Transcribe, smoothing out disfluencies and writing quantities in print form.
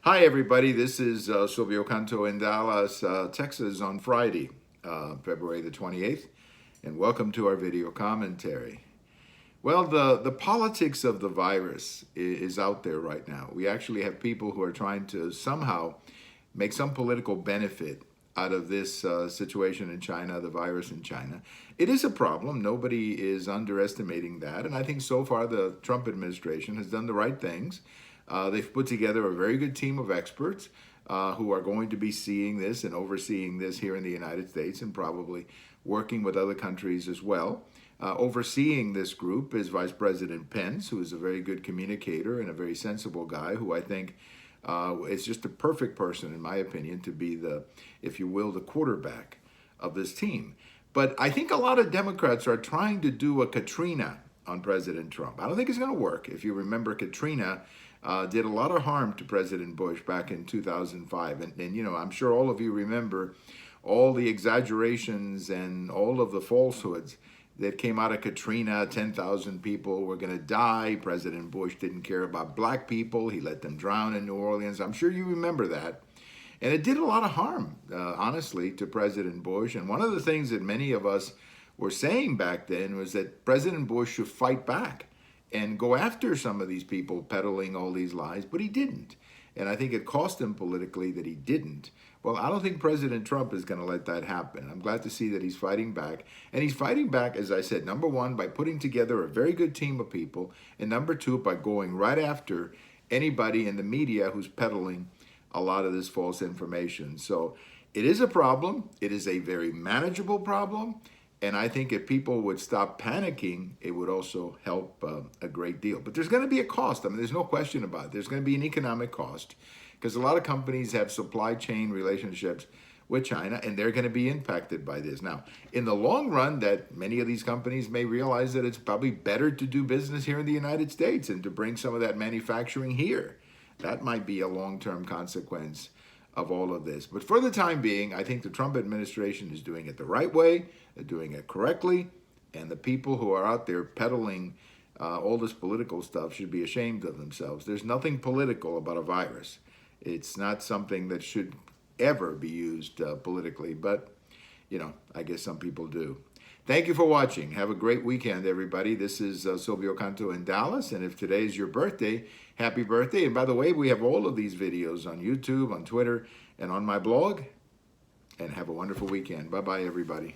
Hi, everybody. This is Silvio Canto in Dallas, Texas on Friday, February the 28th, and welcome to our video commentary. Well, the politics of the virus is out there right now. We actually have people who are trying to somehow make some political benefit out of this situation in China, the virus in China. It is a problem. Nobody is underestimating that. And I think so far the Trump administration has done the right things. They've put together a very good team of experts who are going to be seeing this and overseeing this here in the United States and probably working with other countries as well. Overseeing this group is Vice President Pence, who is a very good communicator and a very sensible guy who I think is just a perfect person, in my opinion, to be the, if you will, the quarterback of this team. But I think a lot of Democrats are trying to do a Katrina on President Trump. I don't think it's going to work. If you remember, Katrina did a lot of harm to President Bush back in 2005. And, you know, I'm sure all of you remember all the exaggerations and all of the falsehoods that came out of Katrina. 10,000 people were going to die. President Bush didn't care about black people. He let them drown in New Orleans. I'm sure you remember that. And it did a lot of harm, honestly, to President Bush. And one of the things that many of us were saying back then was that President Bush should fight back and go after some of these people peddling all these lies, but he didn't. And I think it cost him politically that he didn't. Well, I don't think President Trump is going to let that happen. I'm glad to see that he's fighting back. And he's fighting back, as I said, number one, by putting together a very good team of people. And number two, by going right after anybody in the media who's peddling a lot of this false information. So it is a problem. It is a very manageable problem. And I think if people would stop panicking, it would also help a great deal. But there's going to be a cost. I mean, there's no question about it. There's going to be an economic cost because a lot of companies have supply chain relationships with China, and they're going to be impacted by this. Now, in the long run, that many of these companies may realize that it's probably better to do business here in the United States and to bring some of that manufacturing here. That might be a long-term consequence of all of this. But for the time being, I think the Trump administration is doing it the right way. They're doing it correctly. And the people who are out there peddling all this political stuff should be ashamed of themselves. There's nothing political about a virus. It's not something that should ever be used politically. But, you know, I guess some people do. Thank you for watching. Have a great weekend, everybody. This is Silvio Canto in Dallas. And if today is your birthday, happy birthday. And by the way, we have all of these videos on YouTube, on Twitter, and on my blog. And have a wonderful weekend. Bye-bye, everybody.